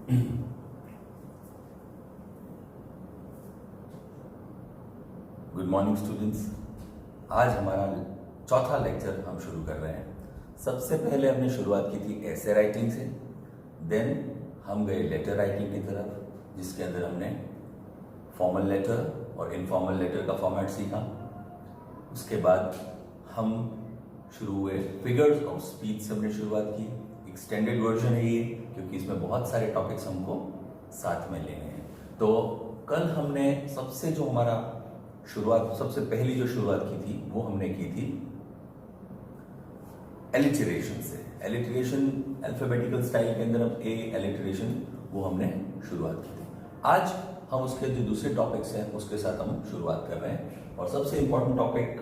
Good morning students. आज हमारा चौथा लेक्चर हम शुरू कर रहे हैं। सबसे पहले हमने शुरुआत की थी ऐसे राइटिंग से, देन हम गए लेटर राइटिंग की तरफ, जिसके अंदर हमने फॉर्मल लेटर और इनफॉर्मल लेटर का फॉर्मेट सीखा। उसके बाद हम शुरू हुए फिगर्स ऑफ स्पीच से हमने शुरुआत की। एक्सटेंडेड वर्जन है ये, क्योंकि इसमें बहुत सारे टॉपिक्स हमको साथ में लेने हैं। तो कल हमने सबसे पहली जो शुरुआत की थी वो हमने की थी एलिटरेशन से। एलिटरेशन अल्फाबेटिकल स्टाइल के अंदर अब ए एलिटरेशन वो हमने शुरुआत की थी। आज हम उसके जो दूसरे टॉपिक्स हैं उसके साथ हम शुरुआत कर रहे हैं। और सबसे इंपॉर्टेंट टॉपिक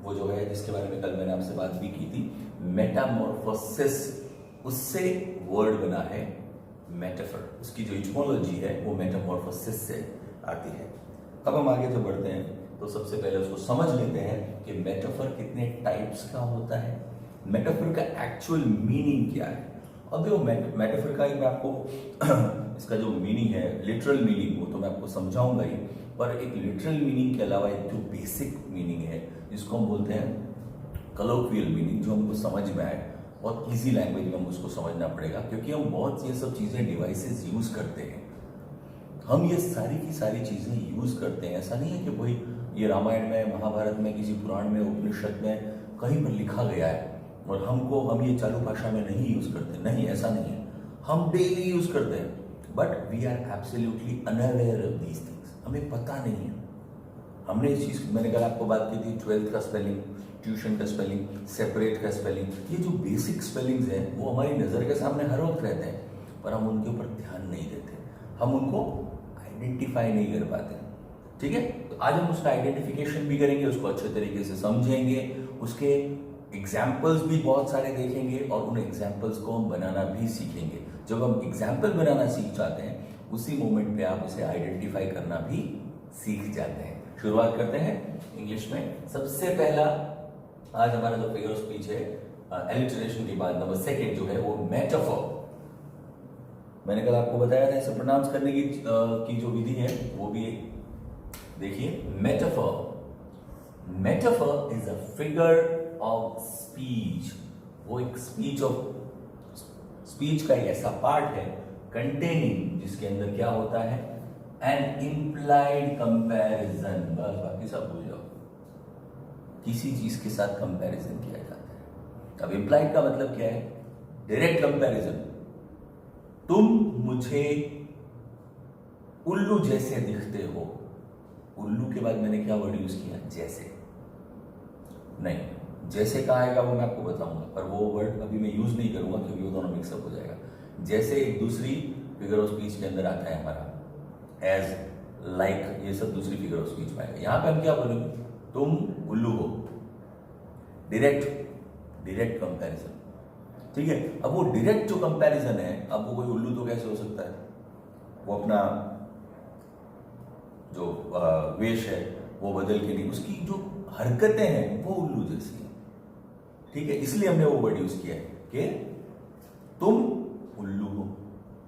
वो जो है जिसके बारे में कल मैंने आपसे बात भी की थी, मेटामॉर्फोसिस। उससे वर्ड बना है मेटाफर। उसकी जो इटमोलॉजी है वो मेटामॉर्फोसिस से आती है। अब हम आगे जो बढ़ते हैं तो सबसे पहले उसको समझ लेते हैं कि मेटाफर कितने टाइप्स का होता है, मेटाफर का एक्चुअल मीनिंग क्या है। अब देखो मेटाफर का मैं आपको इसका जो मीनिंग है, लिटरल मीनिंग, वो तो मैं आपको समझाऊंगा ही, पर एक लिटरल मीनिंग के अलावा एक जो बेसिक मीनिंग है जिसको हम बोलते हैं कलोक्वियल मीनिंग, जो हमको समझ में आए और इजी लैंग्वेज में हम उसको समझना पड़ेगा, क्योंकि हम बहुत ये सब चीज़ें डिवाइसेस यूज करते हैं। हम ये सारी की सारी चीज़ें यूज करते हैं। ऐसा नहीं है कि भाई ये रामायण में, महाभारत में, किसी पुराण में, उपनिषद में कहीं पर लिखा गया है और हम ये चालू भाषा में नहीं यूज करते। नहीं, ऐसा नहीं है। हम डेली यूज करते हैं, but we are absolutely unaware of these things. हमें पता नहीं है। हमने इस चीज, मैंने कल आपको बात की थी 12th का स्पेलिंग, ट्यूशन का स्पेलिंग, सेपरेट का स्पेलिंग, ये जो बेसिक स्पेलिंग्स हैं वो हमारी नजर के सामने हर वक्त रहते हैं, पर हम उनके ऊपर ध्यान नहीं देते, हम उनको आइडेंटिफाई नहीं कर पाते। ठीक है, तो आज हम उसका आइडेंटिफिकेशन भी करेंगे, उसको अच्छे तरीके से समझेंगे, उसके एग्जाम्पल्स भी बहुत सारे देखेंगे और उन एग्जाम्पल्स को हम बनाना भी सीखेंगे। जब हम एग्जाम्पल बनाना सीख जाते हैं उसी मोमेंट पे आप उसे आइडेंटिफाई करना भी सीख जाते हैं। शुरुआत करते हैं इंग्लिश में। सबसे पहला आज हमारा जो फिगर ऑफ स्पीच है, एलिटरेशन के बाद नंबर सेकंड जो है वो मेटाफर। मैंने कल आपको बताया था इसे प्रोनाउंस करने की जो विधि है वो भी देखिए। Metaphor, metaphor is a figure of speech. वो एक स्पीच का एक ऐसा पार्ट है कंटेनिंग, जिसके अंदर क्या होता है, एन इम्प्लाइड कंपैरिजन। बस बाकी सब भूल जाओ। किसी चीज के साथ कंपैरिजन किया जाता है। अब इम्प्लाइड का मतलब क्या है? Direct comparison. तुम मुझे उल्लू जैसे दिखते हो। उल्लू के बाद मैंने क्या वर्ड यूज किया? जैसे। नहीं, जैसे कहा आएगा वो मैं आपको बताऊंगा, पर वो वर्ड अभी मैं यूज नहीं करूंगा क्योंकि वो दोनों मिक्सअप हो जाएगा। जैसे एक दूसरी फिगर ऑफ स्पीच के अंदर आता है हमारा, एज, लाइक, ये सब दूसरी फिगर ऑफ स्पीच में आएगा। यहां पे हम क्या बोलेंगे? तुम उल्लू हो। Direct comparison. ठीक है, अब वो डायरेक्ट जो कंपैरिजन है, अब वो कोई उल्लू तो कैसे हो सकता है? वो अपना जो वेश है वो बदल के नहीं, उसकी जो हरकतें हैं वो उल्लू जैसी है। ठीक है, इसलिए हमने वो वर्ड यूज किया है कि तुम उल्लू हो।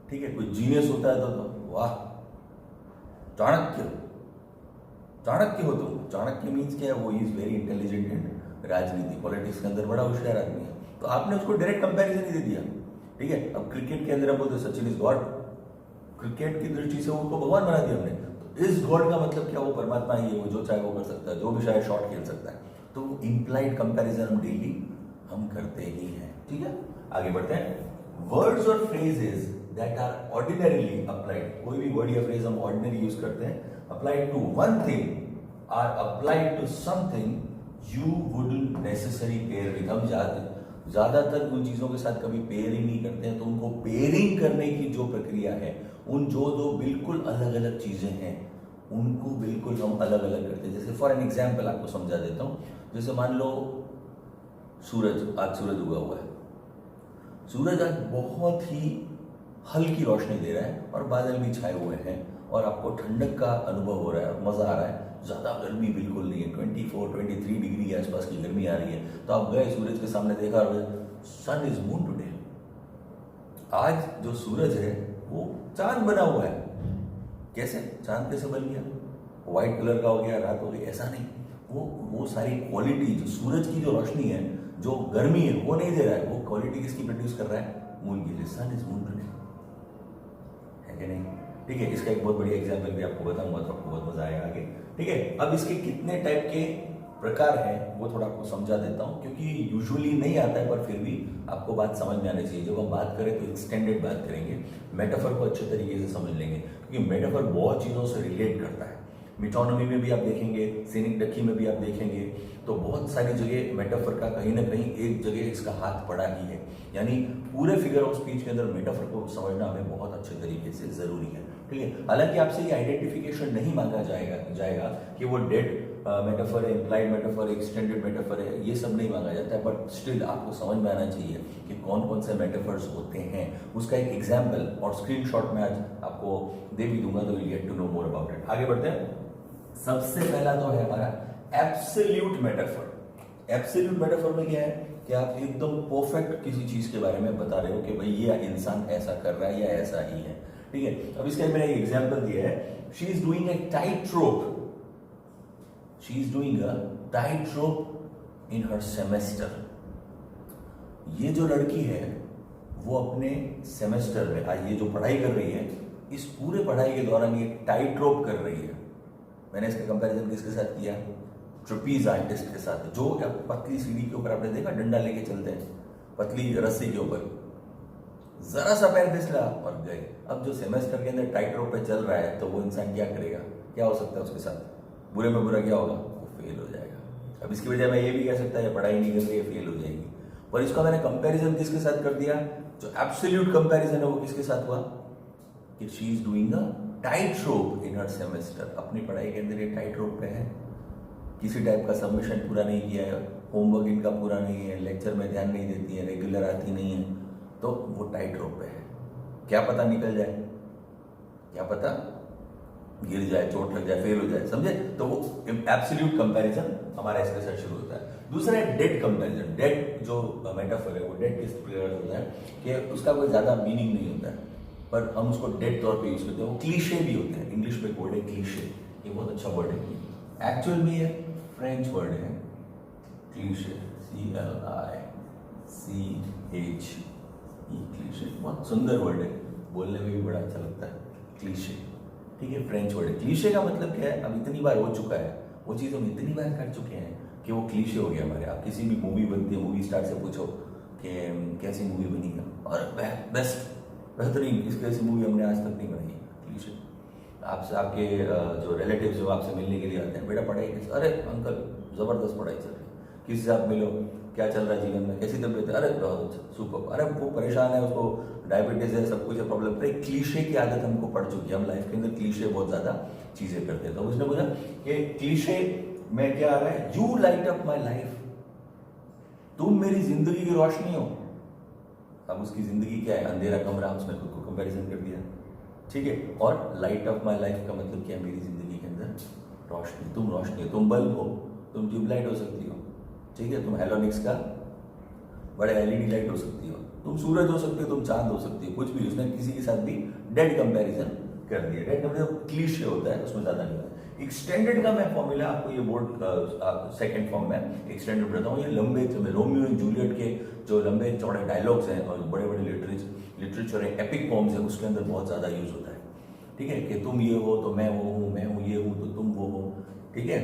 ठीक है, कोई जीनियस होता है तो वाह, चाणक्य हो तुम। चाणक्य मीन्स क्या है? वो इज वेरी इंटेलिजेंट इन राजनीति, पॉलिटिक्स के अंदर बड़ा होशियार आदमी है। तो आपने उसको डायरेक्ट कंपैरिजन ही दे दिया। ठीक है, अब क्रिकेट के अंदर हम बोलते सचिन इज गॉड। क्रिकेट की दृष्टि से उनको भगवान बना दिया हमने। तो इस गॉड का मतलब क्या? वो परमात्मा ही है, वो जो चाहे वो कर सकता है, जो भी चाहे शॉट खेल सकता है। तो इम्प्लाइड कंपैरिजन हम डेली हम करते ही हैं। ठीक है, आगे बढ़ते हैं। वर्ड्स और phrases that are ordinarily applied, कोई भी वर्ड या फ्रेज हम ऑर्डिनरी यूज करते हैं, applied to one thing are applied to something you wouldn't necessary pair with. हम ज्यादातर उन चीजों के साथ कभी पेयर ही नहीं करते हैं, तो उनको पेयरिंग करने की जो प्रक्रिया है, उन जो दो बिल्कुल अलग अलग चीजें हैं उनको बिल्कुल हम अलग अलग करते हैं। जैसे फॉर एन एग्जाम्पल आपको समझा देता हूं। जैसे मान लो आज सूरज उगा हुआ है। सूरज आज बहुत ही हल्की रोशनी दे रहा है और बादल भी छाए हुए हैं और आपको ठंडक का अनुभव हो रहा है और मजा आ रहा है। ज्यादा गर्मी बिल्कुल नहीं है, 24-23 डिग्री के आसपास की गर्मी आ रही है। तो आप गए सूरज के सामने, देखा सन इज मून टुडे। आज जो सूरज है वो चांद बना हुआ है। कैसे चांद कैसे बन गया? व्हाइट कलर का हो गया, रात हो गई, ऐसा नहीं। वो सारी क्वालिटी जो सूरज की जो रोशनी है, जो गर्मी है, वो नहीं दे रहा है। वो क्वालिटी किसकी प्रोड्यूस कर रहा है? मून की। सन इज मून टुडे, है कि नहीं? ठीक है, इसका एक बहुत बढ़िया एग्जाम्पल भी आपको बताऊंगा तो आपको बहुत मजा आएगा आगे। ठीक है, अब इसके कितने टाइप के प्रकार हैं वो थोड़ा आपको समझा देता हूं, क्योंकि यूजुअली नहीं आता है, पर फिर भी आपको बात समझ में आनी चाहिए। जब हम बात करें तो एक्सटेंडेड बात करेंगे, मेटाफर को अच्छे तरीके से समझ लेंगे, क्योंकि मेटाफर बहुत चीजों से रिलेट करता है। मिटोनॉमी में भी आप देखेंगे, सिनिकडकी में भी आप देखेंगे, तो बहुत सारी जगह मेटाफर का कहीं ना कहीं एक जगह इसका हाथ पड़ा ही है। यानी पूरे फिगर ऑफ स्पीच के अंदर मेटाफर को समझना हमें बहुत अच्छे तरीके से जरूरी है। ठीक है, हालांकि आपसे ये आइडेंटिफिकेशन नहीं मांगा जाएगा कि वो डेड मेटाफर है, इम्प्लाइड मेटाफर, एक्सटेंडेड मेटाफर है, ये सब नहीं मांगा जाता है, बट स्टिल आपको समझ में आना चाहिए कि कौन कौन से मेटाफर्स होते हैं। उसका एक एग्जाम्पल और स्क्रीनशॉट में आज आपको दे भी दूंगा, तो will get to know more about it. आगे बढ़ते हैं। सबसे पहला तो है हमारा एब्सोल्यूट मेटाफर। एब्सोल्यूट मेटाफर में क्या है कि आप एकदम परफेक्ट किसी चीज के बारे में बता रहे हो कि भाई ये इंसान ऐसा कर रहा है या ऐसा ही है। ठीक है, अब इसका मैंने एक एग्जांपल दिया है। She is doing a tight rope, she is doing a tight rope in her semester. ये जो लड़की है वो अपने सेमेस्टर में आज ये जो पढ़ाई कर रही है, इस पूरे पढ़ाई के दौरान ये टाइट रोप कर रही है। मैंने इसका कंपैरिजन किसके साथ किया? ट्रपीज आर्टिस्ट के साथ, जो पतली सीढ़ी के ऊपर आपने देखा डंडा लेके चलते हैं, पतली रस्सी के ऊपर, जरा सा पैर फिसला और गए। अब जो सेमेस्टर के अंदर टाइट रोप पे चल रहा है, तो वो इंसान क्या करेगा? क्या हो सकता है उसके साथ? बुरे में बुरा क्या होगा? वो फेल हो जाएगा। अब इसकी वजह मैं ये भी कह सकता है पढ़ाई नहीं कर रही है, फेल हो जाएगी। पर इसका मैंने कंपैरिजन किसके साथ कर दिया? जो एब्सोल्यूट कंपैरिजन है वो किसके साथ हुआ? कि she is doing a tight rope in her semester. अपनी पढ़ाई के अंदर ये टाइट रोप पे है, किसी टाइप का सबमिशन पूरा नहीं किया है, होमवर्क इनका पूरा नहीं है, लेक्चर में ध्यान नहीं देती है, रेगुलर आती नहीं है, तो वो टाइट रोप पे है। क्या पता निकल जाए, क्या पता गिर जाए, चोट लग जाए, फेल हो जाए, समझे? तो वो एब्सोल्यूट कंपैरिजन हमारा इसके साथ शुरू होता है। दूसरा है डेड कंपैरिजन। डेड जो मेटाफर है वो डेड किस प्रकार होता है कि उसका कोई ज्यादा मीनिंग नहीं होता है, पर हम उसको डेड तौर पे यूज करते हैं। वो क्लीशे भी होते हैं, इंग्लिश में वर्ड है क्लीशे, ये बहुत अच्छा वर्ड है। एक्चुअल में ये फ्रेंच वर्ड है क्लीशे, CLICHE, क्लीशे। बहुत सुंदर वर्ड है, बोलने में भी बड़ा अच्छा लगता है, क्लीशे। ठीक है, फ्रेंच वर्ड है। क्लीशे का मतलब क्या है? अब इतनी बार हो चुका है, वो चीज हम इतनी बार कर चुके हैं कि वो क्लीशे हो गया हमारे। आप किसी भी मूवी बनती है, मूवी स्टार से पूछो कि कैसी मूवी बनी है, और बेस्ट, बेहतरीन, इसकी ऐसी मूवी हमने आज तक नहीं बनाई। क्लीशे। आपसे आपके जो रिलेटिव्स जो आपसे मिलने के लिए आते हैं, बेटा पढ़ाई कैसे? अरे अंकल जबरदस्त पढ़ाई चल रही है। किसी से आप मिलो, क्या चल रहा है जीवन में, कैसी तबीयत है? अरे बहुत अच्छा, सुपर। अरे वो परेशान है, उसको डायबिटीज है, सब कुछ है, प्रॉब्लम। तो एक क्लीशे की आदत हमको पड़ चुकी है, हम लाइफ के अंदर क्लीशे बहुत ज्यादा चीजें करते हैं। तो उसने बोला कि क्लीशे में क्या आ रहा है? You light up my life, तुम मेरी जिंदगी की रोशनी हो। अब उसकी जिंदगी क्या है? अंधेरा कमरा, उसने खुद को कंपैरिजन कर दिया। ठीक है, और लाइट ऑफ माई लाइफ का मतलब क्या है? मेरी जिंदगी के अंदर रोशनी, तुम रोशनी हो, तुम बल्ब हो, तुम ट्यूबलाइट हो सकती हो। ठीक है, तुम हेलोनिक्स का बड़े LED लाइट हो सकती हो, तुम सूरज हो सकते हो, तुम चांद हो सकती हो, कुछ भी। उसने किसी के साथ भी डेड कंपैरिजन कर दिया। डेड मतलब क्लीशे होता है, उसमें ज्यादा नहीं होता। एक्सटेंडेड का मैं फॉर्मूला आपको ये बोर्ड सेकंड फॉर्म में एक्सटेंडेड बताता हूँ। ये लंबे रोमियो एंड जूलियट के जो लंबे चौड़े डायलॉग्स हैं और बड़े बड़े लिटरेचर है, एपिक फॉर्म्स है, उसके अंदर बहुत ज्यादा यूज होता है। ठीक है, कि तुम ये हो तो मैं वो हूँ, मैं हूँ ये हूँ तो तुम वो हो। ठीक है,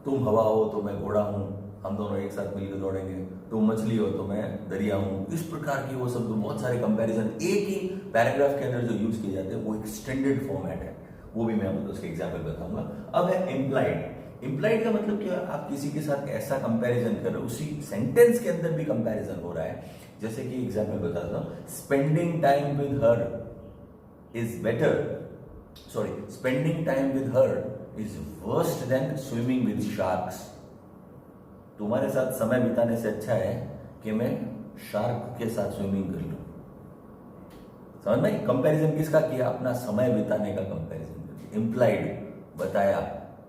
तुम हवा हो तो मैं घोड़ा हूँ, हम दोनों एक साथ मिलकर दौड़ेंगे। तुम मछली हो तो मैं दरिया हूँ। इस प्रकार की वो सब बहुत सारे कंपैरिजन एक ही पैराग्राफ के अंदर जो यूज किए जाते हैं, वो एक्सटेंडेड फॉर्मेट है। वो भी मैं आपको उसके एग्जाम्पल बताऊंगा। अब है इम्प्लाइड। इम्प्लाइड का मतलब क्या? आप किसी के साथ ऐसा कंपैरिजन कर रहे हो, उसी सेंटेंस के अंदर भी कंपैरिजन हो रहा है। जैसे कि एग्जाम्पल बताता हूं, spending time with her is better, sorry, spending time with her is worst then swimming with sharks. तुम्हारे साथ समय बिताने से अच्छा है कि मैं शार्क के साथ स्विमिंग कर लूं। समझ में? कंपैरिजन किसका किया? अपना समय बिताने का कंपैरिजन। इम्प्लाइड बताया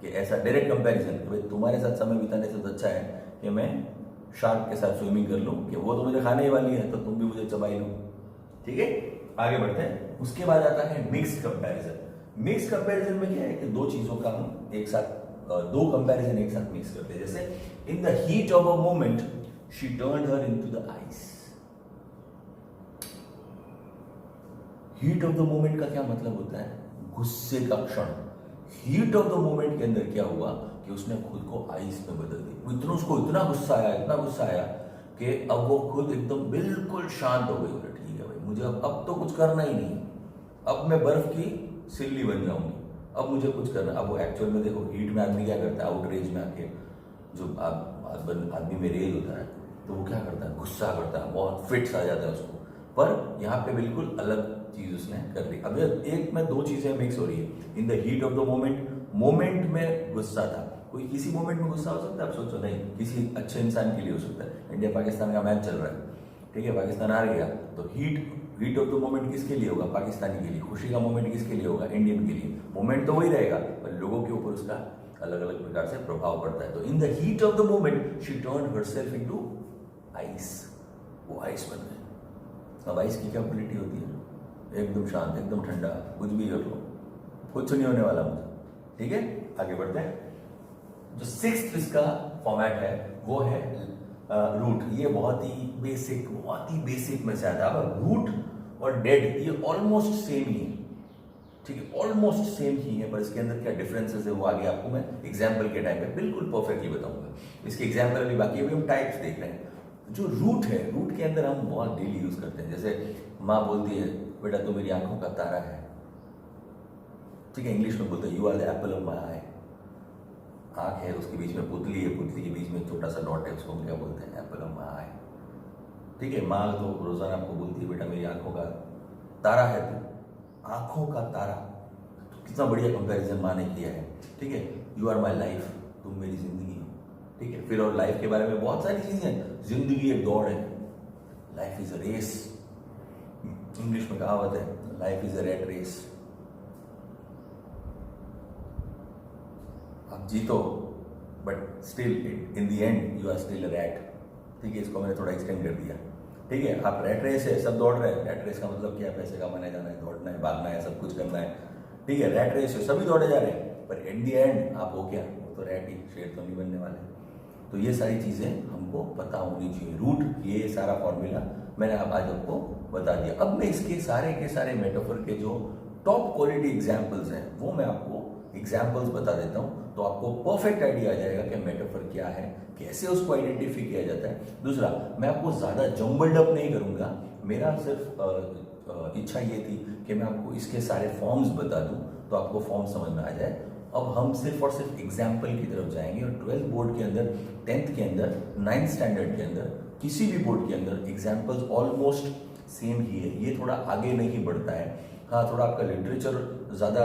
कि ऐसा डायरेक्ट कंपैरिजन कि भाई तुम्हारे साथ समय बिताने से तो अच्छा है कि मैं शार्क के साथ स्विमिंग कर लूं, कि वो तो मुझे खाने ही वाली है तो तुम भी मुझे चबाई लो। ठीक है, आगे बढ़ते हैं। उसके बाद आता है मिक्स्ड कंपैरिजन। मिक्स्ड कंपैरिजन में क्या है कि दो चीजों का हम एक साथ दो कंपैरिजन एक साथ मिक्स करते हैं। जैसे in the heat of a moment she turned her into the ice. Heat of the moment का क्या मतलब होता है? गुस्से का क्षण। हीट ऑफ द मोमेंट के अंदर क्या हुआ कि उसने खुद को आइस में बदल दी। उसको इतना गुस्सा आया कि अब वो खुद एकदम बिल्कुल शांत हो गई। बोले ठीक है भाई, मुझे अब तो कुछ करना ही नहीं, अब मैं बर्फ की सिल्ली बन जाऊंगी, अब मुझे कुछ करना। अब वो एक्चुअल में देखो, हीट में आदमी क्या करता है, आउटरेज में आके जो आदमी में रेज होता है तो वो क्या करता है, गुस्सा करता है, बहुत फिट्स आ जाता है उसको। पर यहाँ पे बिल्कुल अलग चीज उसने कर ली। अब एक में दो चीजें मिक्स हो रही है। In the heat of the moment में गुस्सा था। कोई किसी मोमेंट में गुस्सा हो सकता है? आप सोचो, नहीं, किसी अच्छे इंसान के लिए हो सकता है। इंडिया पाकिस्तान का मैच चल रहा है, ठीक है, पाकिस्तान हार गया तो हीट ऑफ द मोमेंट किसके लिए होगा? पाकिस्तानी के लिए। खुशी का मोमेंट किसके लिए होगा? इंडियन के लिए। मोमेंट तो वही रहेगा पर लोगों के ऊपर उसका अलग अलग प्रकार से प्रभाव पड़ता है। तो in the heat of the moment she turned herself into ice. वो आइस बन गए। अब आइस की क्या क्वालिटी होती है? एकदम शांत, एकदम ठंडा, कुछ भी कर लो, कुछ नहीं होने वाला मुझे। ठीक है, आगे बढ़ते हैं। जो सिक्स्थ इसका फॉर्मेट है वो है रूट। ये बहुत ही बेसिक में से आता है। अब रूट और डेड ये ऑलमोस्ट सेम ही है, ठीक है, ऑलमोस्ट सेम ही है, पर इसके अंदर क्या डिफरेंसेस है वो आगे आपको मैं एग्जाम्पल के टाइम पे बिल्कुल परफेक्टली बताऊंगा। इसके एग्जाम्पल अभी बाकी, अभी हम टाइप्स देख रहे हैं। जो रूट है, रूट के अंदर हम बहुत डेली यूज करते हैं। जैसे माँ बोलती है, बेटा तू मेरी आंखों का तारा है, ठीक है, इंग्लिश में बोलते हैं you are the apple of my eye. आंख है, उसके बीच में पुतली है, पुतली के बीच में छोटा सा डॉट है, उसको हम क्या बोलते हैं? एप्पल ऑफ माई आई। ठीक है, माँ तो रोजाना आपको बोलती है बेटा मेरी आंखों का तारा है तू, आंखों का तारा। तो कितना बढ़िया कंपैरिजन माँ ने किया है। ठीक है, यू आर माई लाइफ, तुम मेरी जिंदगी हो। ठीक है, फिर और लाइफ के बारे में बहुत सारी चीजें हैं। जिंदगी एक दौड़ है, life is a race. English में कहावत है, life is a rat race. आप जीतो but still in the end you are still a rat. ठीक है, इसको मैंने थोड़ा एक्सटेंड कर दिया। ठीक है, आप रैट रेस है, सब दौड़ रहे हैं। रैट रेस का मतलब क्या है? पैसे कमाने जाना है, दौड़ना है, भागना है, सब कुछ करना है। ठीक है, रैट रेस है, सभी दौड़े जा रहे हैं, पर इन द एंड आप हो क्या? वो तो रैट ही, शेर तो नहीं बनने वाले। तो ये सारी चीजें हमको पता होनी चाहिए। रूट, ये सारा फॉर्मूला मैंने अब आज आपको बता दिया। अब मैं इसके सारे के सारे मेटाफर के जो टॉप क्वालिटी एग्जाम्पल्स हैं वो मैं आपको एग्जाम्पल्स बता देता हूं, तो आपको परफेक्ट आइडिया आ जाएगा कि मेटाफर क्या है, कैसे उसको आइडेंटिफाई किया जाता है। दूसरा, मैं आपको ज्यादा जम्बल्ड अप नहीं करूंगा। मेरा सिर्फ इच्छा ये थी कि मैं आपको इसके सारे फॉर्म्स बता दूं तो आपको फॉर्म समझ में आ जाए। अब हम सिर्फ और सिर्फ एग्जाम्पल की तरफ जाएंगे और 12th बोर्ड के अंदर, 10th के अंदर, 9th स्टैंडर्ड के अंदर, किसी भी बोर्ड के अंदर एग्जाम्पल्स ऑलमोस्ट सेम ही है। ये थोड़ा आगे नहीं बढ़ता है। हाँ, थोड़ा आपका लिटरेचर ज्यादा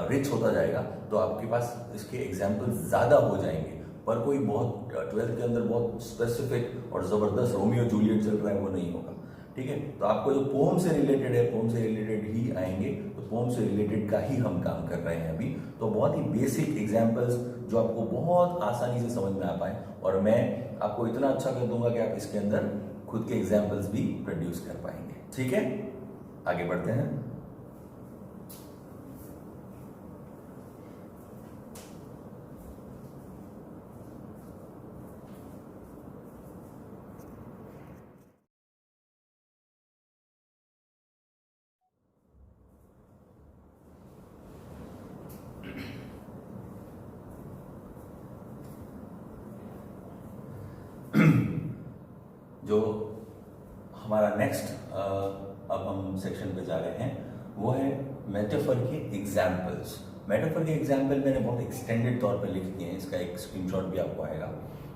रिच होता जाएगा तो आपके पास इसके एग्जाम्पल्स ज्यादा हो जाएंगे, पर कोई बहुत 12th के अंदर बहुत स्पेसिफिक और जबरदस्त रोमियो जूलियट चल रहा है वो नहीं होगा। ठीक है, तो आपको जो पोम से रिलेटेड है, पोम से रिलेटेड ही आएंगे। तो पोम से रिलेटेड का ही हम काम कर रहे हैं अभी। तो बहुत ही बेसिक एग्जाम्पल्स जो आपको बहुत आसानी से समझ में आ पाए, और मैं आपको इतना अच्छा कर दूंगा कि आप इसके अंदर खुद के एग्जाम्पल्स भी प्रोड्यूस कर पाएंगे। ठीक है, आगे बढ़ते हैं। जो हमारा नेक्स्ट अब हम सेक्शन पे जा रहे हैं वो है मेटाफर के एग्जाम्पल्स। मेटाफर के एग्जाम्पल मैंने बहुत एक्सटेंडेड तौर पे लिख दिए हैं। इसका एक स्क्रीनशॉट भी आपको आएगा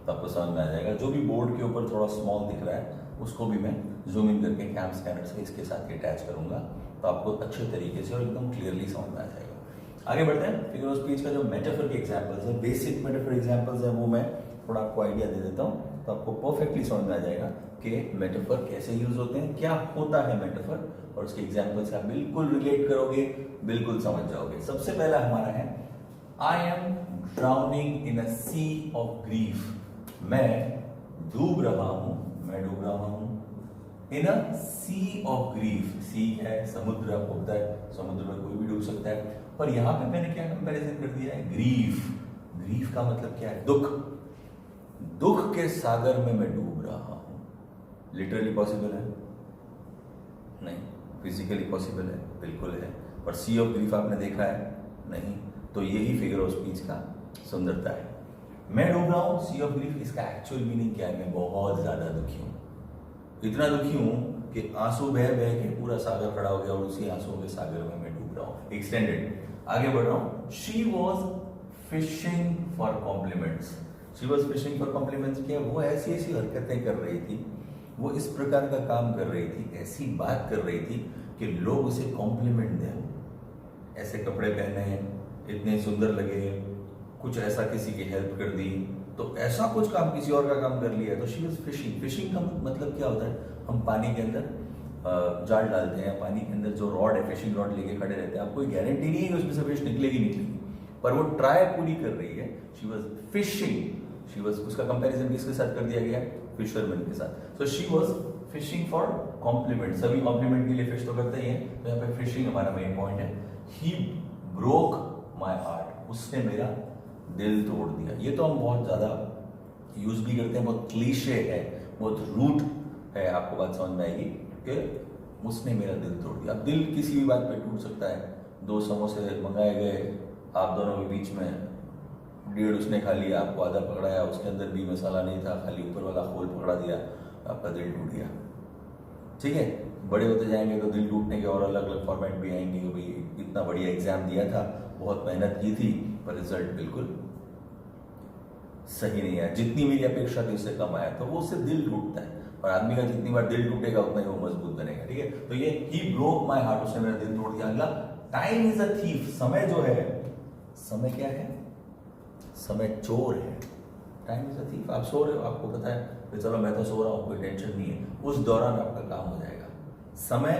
तो आपको समझ में आ जाएगा। जो भी बोर्ड के ऊपर थोड़ा स्मॉल दिख रहा है उसको भी मैं जूम इन करके कैम स्कैनर से इसके साथ अटैच करूंगा तो आपको अच्छे तरीके से और एकदम क्लियरली समझ में आ जाएगा। आगे बढ़ते हैं। फिगर ऑफ स्पीच का जो मेटाफर के एग्जाम्पल्स है, बेसिक मेटाफर एग्जाम्पल्स है, वो मैं थोड़ा आपको आइडिया दे देता हूँ तो आपको परफेक्टली समझ में आ जाएगा कि मेटाफर कैसे यूज होते हैं, क्या होता है मेटाफर, और उसके एग्जाम्पल से आप बिल्कुल रिलेट करोगे, बिल्कुल समझ जाओगे। सबसे पहला हमारा है I am drowning in a sea of grief. मैं डूब रहा हूं इन अ सी ऑफ ग्रीफ। सी है समुद्र, आपको पता है समुद्र में कोई भी डूब सकता है, पर यहां पे मैंने क्या कंपैरिजन कर दिया है, ग्रीफ। ग्रीफ का मतलब क्या है, दुख। दुख के सागर में मैं डूब रहा हूं। लिटरली पॉसिबल है नहीं, फिजिकली पॉसिबल है बिल्कुल है, पर सी ऑफ ग्रीफ आपने देखा है नहीं। तो यही फिगर ऑफ स्पीच का सुंदरता है। मैं डूब रहा हूं, सी ऑफ ग्रीफ, इसका एक्चुअल मीनिंग क्या है, मैं बहुत ज्यादा दुखी हूं। इतना दुखी हूं कि आंसू बह बह के पूरा सागर खड़ा हो गया और उसी आंसुओं के सागर में मैं डूब रहा हूं। एक्सटेंडेड आगे बढ़ रहा हूं। She was fishing for compliments. She was fishing for compliments क्या, वो ऐसी ऐसी हरकतें कर रही थी, वो इस प्रकार का काम कर रही थी, ऐसी बात कर रही थी कि लोग उसे कॉम्प्लीमेंट दें। ऐसे कपड़े पहने, इतने सुंदर लगे, कुछ ऐसा किसी की हेल्प कर दी, तो ऐसा कुछ काम किसी और का काम कर लिया, तो शी वाज फिशिंग। फिशिंग का मतलब क्या होता है, हम पानी के अंदर जाल डालते हैं, पानी के अंदर जो रॉड है, फिशिंग रॉड लेके खड़े रहते हैं, आपको कोई गारंटी नहीं है कि उसमें से फिश निकलेगी निकलेगी, पर वो ट्राई पूरी कर रही है। She was fishing. She was, उसका कंपैरिजन किसके साथ कर दिया गया, फिशरमैन के साथ। So she was fishing for compliment. सभी कॉम्प्लीमेंट के लिए फिश तो करते ही हैं, तो यहाँ पे फिशिंग हमारा मेन पॉइंट है। ही ब्रोक माई हार्ट, उसने मेरा दिल तोड़ दिया। ये तो हम बहुत ज्यादा यूज भी करते हैं, बहुत क्लीशे है, बहुत रूट है, आपको बात समझ में आएगी कि उसने मेरा दिल तोड़ दिया। अब दिल किसी भी बात पे टूट सकता है। 2 समोसे मंगाए गए, आप दोनों के बीच में 1.5 उसने खा लिया, आपको आधा पकड़ाया, उसके अंदर भी मसाला नहीं था, खाली ऊपर वाला खोल पकड़ा दिया, आपका दिल टूट गया। ठीक है, बड़े होते जाएंगे तो दिल टूटने के और अलग अलग फॉर्मेट भी आएंगे कि भाई इतना बढ़िया एग्जाम दिया था, बहुत मेहनत की थी, पर रिजल्ट बिल्कुल सही नहीं आया, जितनी मेरी अपेक्षा थी उससे कम आया, तो वो उससे दिल टूटता है। और आदमी का जितनी बार दिल टूटेगा उतना ही वो मजबूत बनेगा। ठीक है, तो ये ही ब्रोक माई हार्ट, उसने मेरा दिल तोड़ दिया। अगला, टाइम इज अ थीफ। समय जो है, समय क्या है, समय चोर है। Time is a thief. आप सो रहे हो, आपको पता है कि चलो मैं तो सो रहा हूँ, कोई टेंशन नहीं है, उस दौरान आपका काम हो जाएगा। समय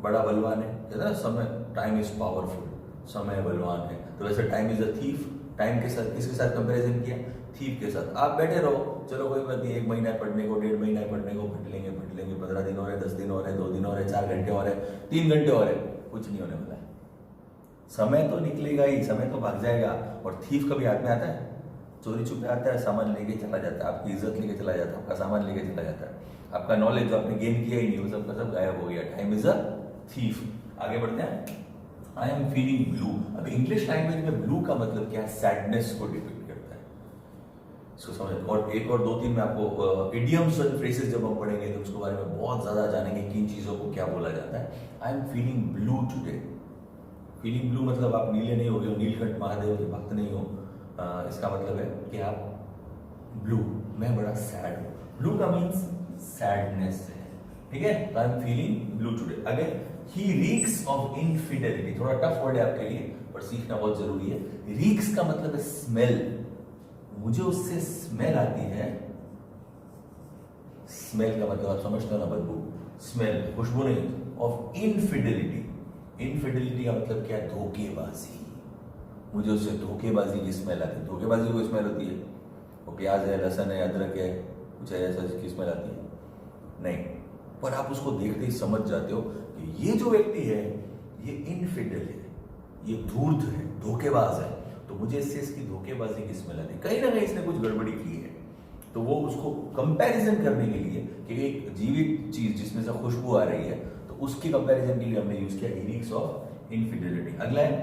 बड़ा बलवान है, कहते हैं ना समय, टाइम इज पावरफुल, समय बलवान है। तो वैसे time is a thief. Time के साथ किसके साथ कंपैरिजन किया, थीफ के साथ। आप बैठे रहो, चलो कोई बात नहीं, 1 महीना है पढ़ने को, 1.5 महीना है पढ़ने को, पढ़ लेंगे 15 दिन और है, 10 दिन और है, 2 दिन और है, 4 घंटे और है, 3 घंटे और है, कुछ नहीं होने वाला है। समय तो निकलेगा ही, समय तो भाग जाएगा। और थीफ कभी हाथ में आता है, चोरी छुपे आता है, सामान लेके चला जाता है, आपकी इज्जत लेके चला जाता है, आपका सामान लेके चला जाता है, आपका नॉलेज जो आपने गेन किया ही नहीं, वो सब का सब गायब हो गया। Time is a thief. आगे बढ़ते हैं। I am feeling blue. अब इंग्लिश लैंग्वेज में ब्लू का मतलब क्या है, सैडनेस को डिपिक्ट करता है, इसको समझ। और एक और 2-3 में आपको इडियम्स और फ्रेजेस जब हम पढ़ेंगे तो उसके बारे में बहुत ज्यादा जानेंगे कि इन चीजों को क्या बोला जाता है। I am feeling blue today. Feeling blue मतलब आप नीले नहीं हो गए, नीलकंठ महादेव के भक्त नहीं हो, इसका मतलब है कि आप ब्लू, मैं बड़ा सैड हूं। ब्लू का मीन्स सैडनेस है। ठीक है, I am feeling blue today. Again, he reeks of infidelity. थोड़ा टफ वर्ड है आपके लिए, पर सीखना बहुत जरूरी है। रीक्स का मतलब है स्मेल, मुझे उससे स्मेल आती है। स्मेल का मतलब आप समझते हो ना, बदबू, स्मेल, खुशबू नहीं, ऑफ इनफिडेलिटी। इनफिडेलिटी का मतलब क्या है, धोखेबाजी। मुझे उससे धोखेबाजी की स्मेल आती है। धोखेबाजी को स्मेल होती है, वो प्याज है, लहसुन है, अदरक है, कुछ ऐसा जिसकी स्मेल आती है नहीं, पर आप उसको देखते ही समझ जाते हो कि ये जो व्यक्ति है ये इनफिडल है, ये धूर्त है, धोखेबाज है, तो मुझे इससे इसकी धोखेबाजी की स्मेल आती है, कहीं ना कहीं इसने कुछ गड़बड़ी की है। तो वो उसको कंपैरिजन करने के लिए कि एक जीवित चीज जिसमें से खुशबू आ रही है, तो उसकी कंपैरिजन के लिए हमने यूज किया रीक्स ऑफ इनफिडेलिटी। अगला है,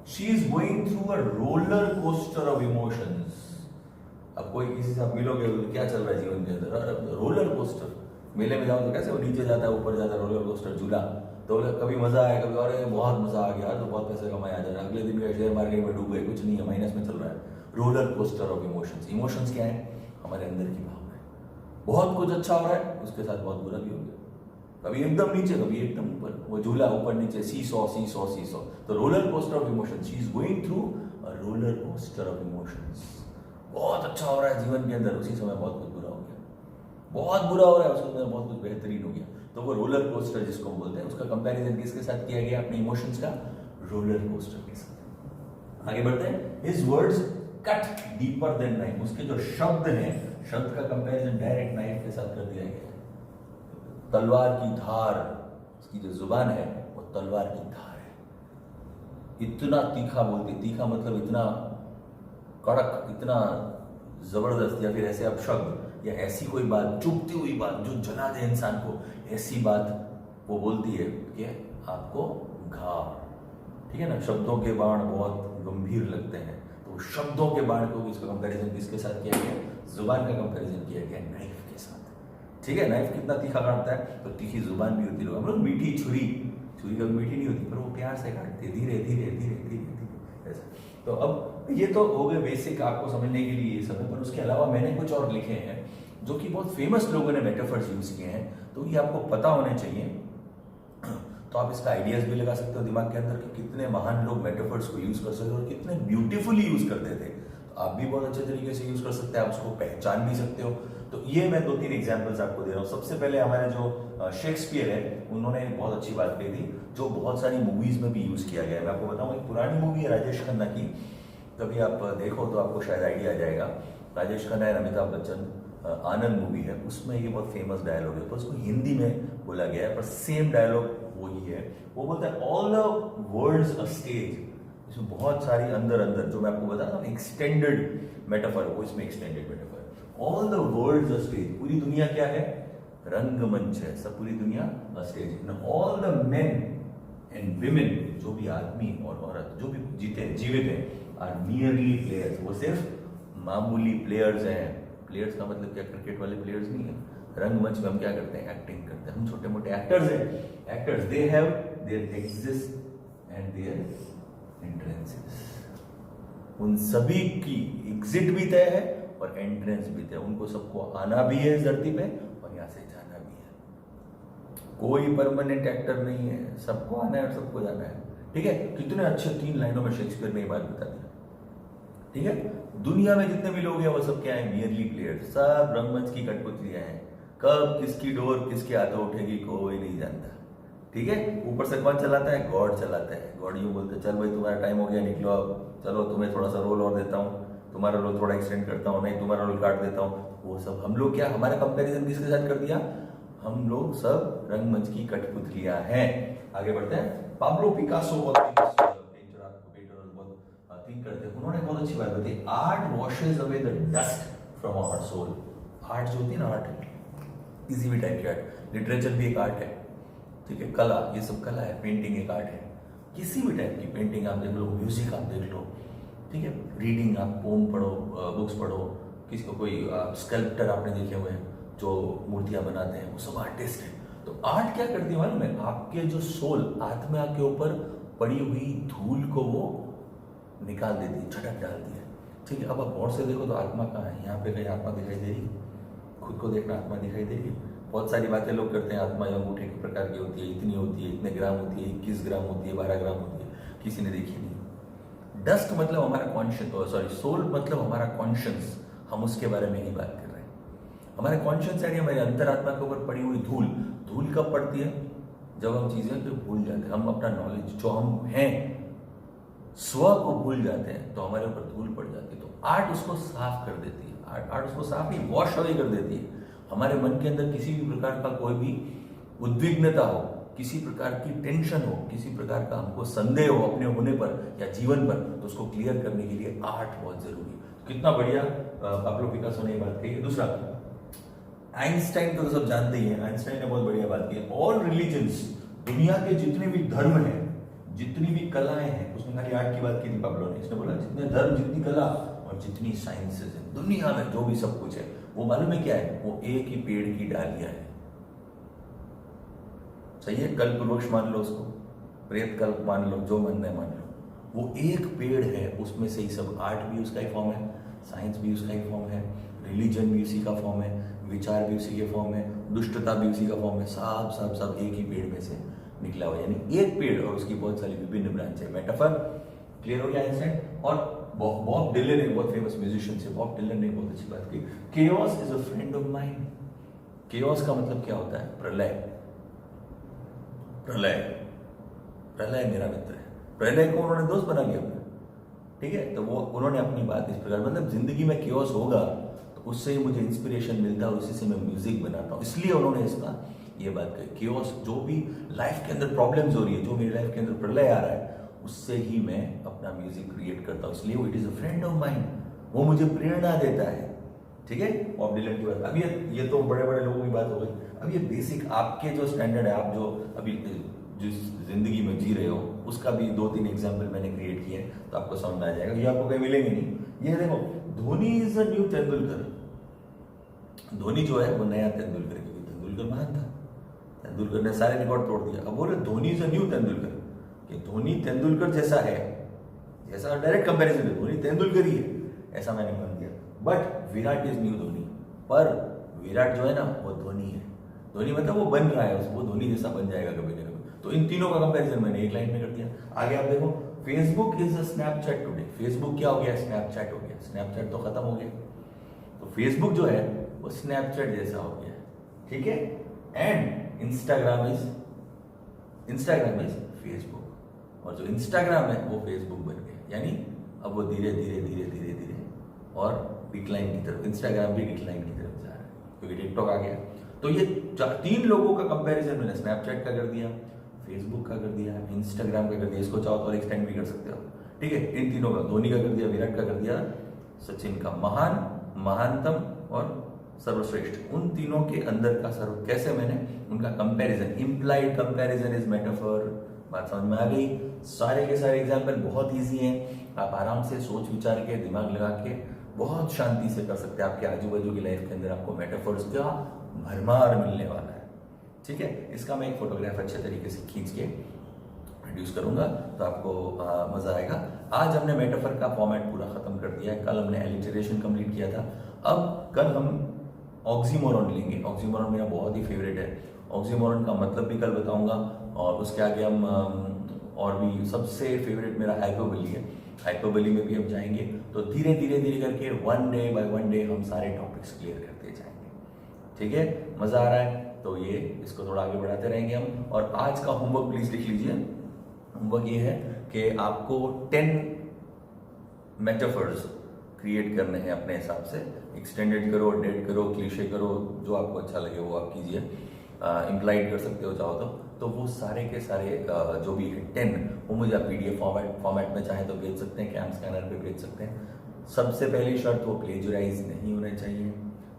she is going through a roller coaster of emotions. अब कोई किसी से आप मिलोगे तो क्या चल रहा है जीवन के अंदर, रोलर कोस्टर। मेले में जाओ तो कैसे वो नीचे जाता है ऊपर जाता है, रोलर कोस्टर झूला, तो कभी मजा आया, कभी और बहुत मजा आ गया तो बहुत पैसे कमाया जा रहा है, अगले दिन का शेयर मार्केट में डूब गए, कुछ नहीं है, माइनस में चल रहा है। Roller coaster of emotions. Emotions क्या है, हमारे अंदर की भावना है। बहुत कुछ अच्छा हो रहा है, उसके साथ बहुत बुरा भी हो गया, कभी एकदम नीचे, कभी एकदम ऊपर, वो झूला ऊपर नीचे, सी सॉ सी सॉ सी सॉ। तो roller coaster of emotions, she is going through a roller coaster of emotions. बहुत अच्छा हो रहा है जीवन के अंदर, उसी समय बहुत कुछ बुरा हो गया, बहुत बुरा हो रहा है, उसके अंदर बहुत कुछ बेहतरीन हो गया। तो वो रोलर कोस्टर जिसको हम बोलते हैं, उसका कंपैरिजन किसके साथ किया गया, अपने इमोशंस का रोलर कोस्टर के साथ। आगे बढ़ते हैं। His words cut deeper than knife. उसके जो शब्द हैं, शब्द का कंपैरिजन डायरेक्ट नाइफ के साथ कर दिया गया है। तलवार की धार, इसकी जो जुबान है वो तलवार की धार है। इतना तीखा बोलती, तीखा मतलब इतना कड़क, इतना जबरदस्त, या फिर ऐसे अपशब्द या ऐसी कोई बात, चुभती हुई बात जो जला दे इंसान को, ऐसी बात वो बोलती है कि आपको घाव, ठीक है ना। शब्दों के बाण बहुत गंभीर लगते हैं, तो शब्दों के बाण को इसका कंपैरिजन किसके साथ किया गया? जुबान का कंपैरिजन किया गया नाइफ के साथ, ठीक है। नाइफ कितना तीखा काटता है, तो तीखी जुबान भी होती है। हम लोग मीठी छुरी, छुरी कभी मीठी नहीं होती, पर वो प्यार से काटते धीरे धीरे धीरे धीरे धीरे ऐसा। तो अब ये तो हो गए बेसिक आपको समझने के लिए ये सब है, पर उसके अलावा मैंने कुछ और लिखे हैं जो कि बहुत फेमस लोगों ने मेटाफर्स यूज किए हैं, तो ये आपको पता होने चाहिए। तो आप इसका आइडियाज भी लगा सकते हो दिमाग के अंदर कि कितने महान लोग मेटाफर्स को यूज कर सकते हैं और कितने ब्यूटीफुली यूज करते थे। तो आप भी बहुत अच्छे तरीके से यूज कर सकते हैं, आप उसको पहचान भी सकते हो। तो ये मैं 2-3 एग्जांपल्स आपको दे रहा हूँ। सबसे पहले हमारे जो शेक्सपियर है, उन्होंने एक बहुत अच्छी बात कही थी जो बहुत सारी मूवीज में भी यूज किया गया है। मैं आपको बताऊँ, एक पुरानी मूवी है राजेश खन्ना की, कभी आप देखो तो आपको शायद आइडिया आ जाएगा। राजेश खन्ना और अमिताभ बच्चन, आनंद मूवी है, उसमें ये बहुत फेमस डायलॉग है, तो उसको हिंदी में बोला गया है, पर सेम डायलॉग वही है। वो बोलता है all the world's a stage. इसमें बहुत सारी अंदर अंदर जो मैं आपको बता रहा हूँ एक्सटेंडेड मेटाफर, वो इसमें extended metaphor. All the world's a stage, पूरी दुनिया क्या है? रंगमंच है, सब पूरी दुनिया a stage. All the men and women, जो भी आदमी और औरत जो भी जीवित हैं, आर मियरली प्लेयर्स, वो सिर्फ मामूली प्लेयर्स हैं। प्लेयर्स का मतलब क्या? क्रिकेट वाले प्लेयर्स नहीं है। रंगमंच में हम क्या करते हैं? एक्टिंग करते हैं, हम छोटे मोटे एक्टर्स हैं। Actors, they have their exist and their entrances. उन सभी की एग्जिट भी तय है और एंट्रेंस भी तय। उनको सबको आना भी है इस धरती पे और यहाँ से जाना भी है। कोई परमानेंट एक्टर नहीं है, सबको आना है और सबको जाना है, ठीक है। कितने अच्छे 3 लाइनों में शेक्सपियर ने ये बात बता दी, ठीक है। दुनिया में जितने भी लोग हैं वो सब क्या है? मियरली प्लेयर्स, सब रंगमंच की कठपुतलियां हैं। कब किसकी डोर किसके हाथों उठेगी कोई नहीं जानता, ठीक है। ऊपर से कौन चलाता है? गॉड चलाता है। गॉड यूं बोलते चल भाई तुम्हारा टाइम हो गया, निकलो अब, चलो तुम्हें थोड़ा सा रोल और देता हूँ, तुम्हारा रोल थोड़ा एक्सटेंड करता हूँ, नहीं तुम्हारा रोल काट देता हूँ। वो सब हम लोग क्या, हमारा कंपेरिजन किसके साथ कर दिया? हम लोग सब रंगमंच की कठपुतलियां हैं। आगे बढ़ते हैं। पाब्लो पिकासो थिंक करते हैं, उन्होंने बहुत अच्छी बात बताई, art washes away the dust from our soul. Art जो होती है ना, आर्ट किसी भी टाइप की आर्ट, लिटरेचर भी एक आर्ट है, ठीक है। कला, ये सब कला है। पेंटिंग एक आर्ट है, किसी भी टाइप की पेंटिंग आप देख लो, म्यूजिक आप देख लो, ठीक है। रीडिंग, आप पोम पढ़ो, बुक्स पढ़ो, किसी को कोई स्कल्प्टर आपने देखे हुए हैं जो मूर्तियां बनाते हैं, वो सब आर्टिस्ट है। तो आर्ट क्या करती है मालूम है? आपके जो सोल, आत्मा के ऊपर पड़ी हुई धूल को वो निकाल देती है, झटक डालती है, ठीक है। अब आप गौर से देखो तो आत्मा कहाँ है? यहाँ पे कहीं आत्मा दिखाई दे रही? खुद को देखना आत्मा दिखाई दे रही? बहुत सारी बातें लोग करते हैं, आत्मा या अंगूठे के प्रकार की होती है, इतनी होती है, इतने ग्राम होती है, 21 ग्राम होती है, 12 ग्राम होती है, किसी ने देखी नहीं। डस्ट मतलब हमारा कॉन्शियस, सॉरी सोल मतलब हमारा कॉन्शियस, हम उसके बारे में ही बात कर रहे हैं। हमारे कॉन्शियस यानी हमारे अंतरात्मा के ऊपर पड़ी हुई धूल। धूल कब पड़ती है? जब हम चीजें को भूल जाते हैं, हम अपना नॉलेज जो हम हैं, स्व को भूल जाते हैं, तो हमारे ऊपर धूल पड़ जाती है। तो आर्ट उसको साफ कर देती है। आर्ट उसको साफ ही वॉश अवे कर देती है। हमारे मन के अंदर किसी भी प्रकार का कोई भी उद्विग्नता हो, किसी प्रकार की टेंशन हो, किसी प्रकार का हमको संदेह हो अपने होने पर या जीवन पर, तो उसको क्लियर करने के लिए आर्ट बहुत जरूरी है। कितना बढ़िया पाब्लो पिकासो ने ये बात कही है। दूसरा, आइंस्टाइन को तो सब जानते ही हैं, आइंस्टाइन ने बहुत बढ़िया बात की है। ऑल रिलीजन्स, दुनिया के जितने भी धर्म हैं, जितनी भी कलाएं हैं, उसने खाली आर्ट की बात की थी पाब्लो ने। इसने बोला जितने धर्म, जितनी कला और जितनी साइंसेस हैं दुनिया में, जो भी सब कुछ है, वो मालूम है क्या है? वो एक ही पेड़ की डालियां हैं। सही है? कल्प वृक्ष मान लो उसको, प्रेत कल्प मान लो, जो मानना है मान लो, वो एक पेड़ है, उसमें से ही सब। आर्ट भी उसका ही फॉर्म है, साइंस भी उसका ही फॉर्म है, रिलीजन भी उसी का फॉर्म है, विचार भी उसी के फॉर्म है, दुष्टता भी उसी का फॉर्म है। सब सब सब एक ही पेड़ में से निकला हुआ, यानी एक पेड़ और उसकी बहुत सारी विभिन्न ब्रांचें। मेटाफर क्लियर हो गया आइंस्टाइन? और बॉब डिलन एक बहुत फेमस म्यूजिशियन से, बॉब डिलन ने बहुत अच्छी बात की, chaos is a friend of mine. Chaos का मतलब क्या होता है? प्रलय। प्रलय, प्रलय मेरा मित्र है। प्रलय को उन्होंने दोस्त बना लिया अपना, ठीक है। तो वो उन्होंने अपनी बात इस प्रकार, मतलब जिंदगी में केओस होगा तो उससे ही मुझे इंस्पिरेशन मिलता है, उसी से मैं म्यूजिक बनाता हूँ। इसलिए उन्होंने इसका ये बात कही, केओस जो भी लाइफ के अंदर प्रॉब्लम्स हो रही है, जो मेरी लाइफ के अंदर प्रलय आ रहा है, उससे ही मैं अपना म्यूजिक क्रिएट करता हूँ, इसलिए वो it is a friend of mind, वो मुझे प्रेरणा देता है। ठीक है, बॉब डिलन की बात। अब ये तो बड़े बड़े लोगों की बात हो गई। अब ये बेसिक आपके जो स्टैंडर्ड है, आप जो अभी जिस जिंदगी में जी रहे हो, उसका भी 2-3 एग्जाम्पल मैंने क्रिएट किए, तो आपको समझ में आ जाएगा। ये आपको कहीं मिलेंगे नहीं। ये देखो, Dhoni is a new Tendulkar. Dhoni जो है वो नया तेंदुलकर, क्योंकि तेंदुलकर महान था, तेंदुलकर ने सारे रिकॉर्ड तोड़ दिया। अब बोले Dhoni is a new Tendulkar, कि धोनी तेंदुलकर जैसा है, जैसा डायरेक्ट कंपैरिजन है, धोनी तेंदुलकर ही है, ऐसा मैंने मान दिया। But Virat is new Dhoni, पर विराट जो है ना वो धोनी है। धोनी मतलब वो बन रहा है, वो धोनी जैसा बन जाएगा कभी ना कभी। तो इन तीनों का कंपैरिजन मैंने एक लाइन में कर दिया। आगे आप देखो, Facebook is a Snapchat today. Facebook क्या हो गया? स्नैपचैट हो गया। स्नैपचैट तो खत्म हो गया, तो फेसबुक जो है वो स्नैपचैट जैसा हो गया। ठीक है, एंड इंस्टाग्राम इज फेसबुक, और जो इंस्टाग्राम है वो फेसबुक बन गया। यानी अब वो धीरे धीरे धीरे धीरे धीरे और डिक्लाइन की तरफ, इंस्टाग्राम भी डिक्लाइन की तरफ जा रहा है, क्योंकि टिकटॉक आ गया। तो ये 3 लोगों का कंपैरिजन मैंने स्नैपचैट का कर दिया, फेसबुक का कर दिया, इंस्टाग्राम का कर दिया, इसको चाहो तो और एक्सटेंड भी कर सकते हो। ठीक है, इन तीनों का, धोनी का कर दिया, विराट का कर दिया, सचिन का, महान, महानतम और सर्वश्रेष्ठ, उन तीनों के अंदर का सर्व, कैसे मैंने उनका comparison, implied comparison is metaphor. बात समझ में आ गई? सारे के सारे एग्जाम्पल बहुत ईजी हैं, आप आराम से सोच विचार के, दिमाग लगा के बहुत शांति से कर सकते हैं। आपके आजू बाजू की लाइफ के अंदर आपको मेटाफर्स का भरमार मिलने वाला है। ठीक है, इसका मैं एक फोटोग्राफ अच्छे तरीके से खींच के प्रोड्यूस करूंगा, तो आपको मजा आएगा। आज हमने मेटाफर का फॉर्मेट पूरा खत्म कर दिया है, कल हमने एलिटरेशन कंप्लीट किया था। अब कल हम ऑक्सीमोरॉन लेंगे। ऑक्सीमोरॉन मेरा बहुत ही फेवरेट है। ऑक्सीमोरॉन का मतलब भी कल बताऊंगा, और उसके आगे हम और भी सबसे फेवरेट मेरा हाइपरबोली है। हाइपरबोली में भी हम जाएंगे, तो धीरे धीरे धीरे करके one day by one day हम सारे टॉपिक्स क्लियर करते जाएंगे। ठीक है, मजा आ रहा है? तो ये इसको थोड़ा आगे बढ़ाते रहेंगे हम। और आज का होमवर्क प्लीज लिख लीजिए। होमवर्क ये है कि आपको 10 मेटाफर्स क्रिएट करने हैं अपने हिसाब से। एक्सटेंडेड करो, डेड करो, क्लीशे करो, जो आपको अच्छा लगे वो आप कीजिए। इम्प्लाइड कर सकते हो चाहो तो वो सारे के सारे जो भी है 10, वो मुझे आप PDF फॉर्मेट में चाहे तो भेज सकते हैं, कैम स्कैनर पे भेज सकते हैं। सबसे पहली शर्त, वो प्लेजराइज नहीं होने चाहिए,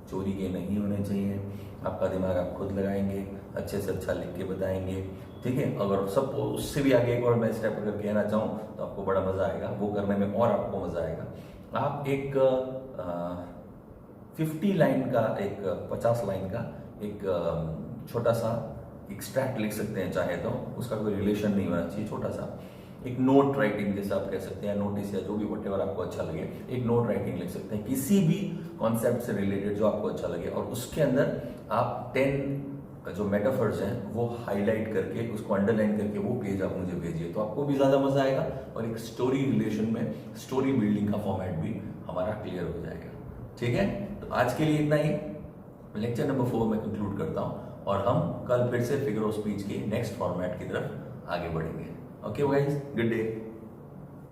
चोरी के नहीं होने चाहिए। आपका दिमाग आप खुद लगाएंगे, अच्छे से अच्छा लिख के बताएंगे। ठीक है, अगर सब उससे भी आगे एक और मैं स्टेप अगर कहना चाहूँ तो आपको बड़ा मजा आएगा, वो करने में और आपको मजा आएगा। आप एक 50 लाइन का, एक 50 लाइन का एक छोटा सा एक्सट्रैक्ट लिख सकते हैं चाहे तो, उसका कोई रिलेशन नहीं होना चाहिए, छोटा सा एक नोट राइटिंग जैसा आप कह सकते हैं, नोटिस या जो भी व्हाटएवर आपको अच्छा लगे, एक नोट राइटिंग लिख सकते हैं किसी भी कॉन्सेप्ट से रिलेटेड जो आपको अच्छा लगे, और उसके अंदर आप 10 जो मेटाफर्स हैं वो हाईलाइट करके, उसको अंडरलाइन करके वो पेज आप मुझे भेजिए, तो आपको भी ज्यादा मजा आएगा, और एक स्टोरी रिलेशन में स्टोरी बिल्डिंग का फॉर्मेट भी हमारा क्लियर हो जाएगा। ठीक है, तो आज के लिए इतना ही। लेक्चर नंबर 4 में कंक्लूड करता हूं, और हम कल फिर से फिगर ऑफ स्पीच के नेक्स्ट फॉर्मेट की तरफ आगे बढ़ेंगे। Okay guys, good day.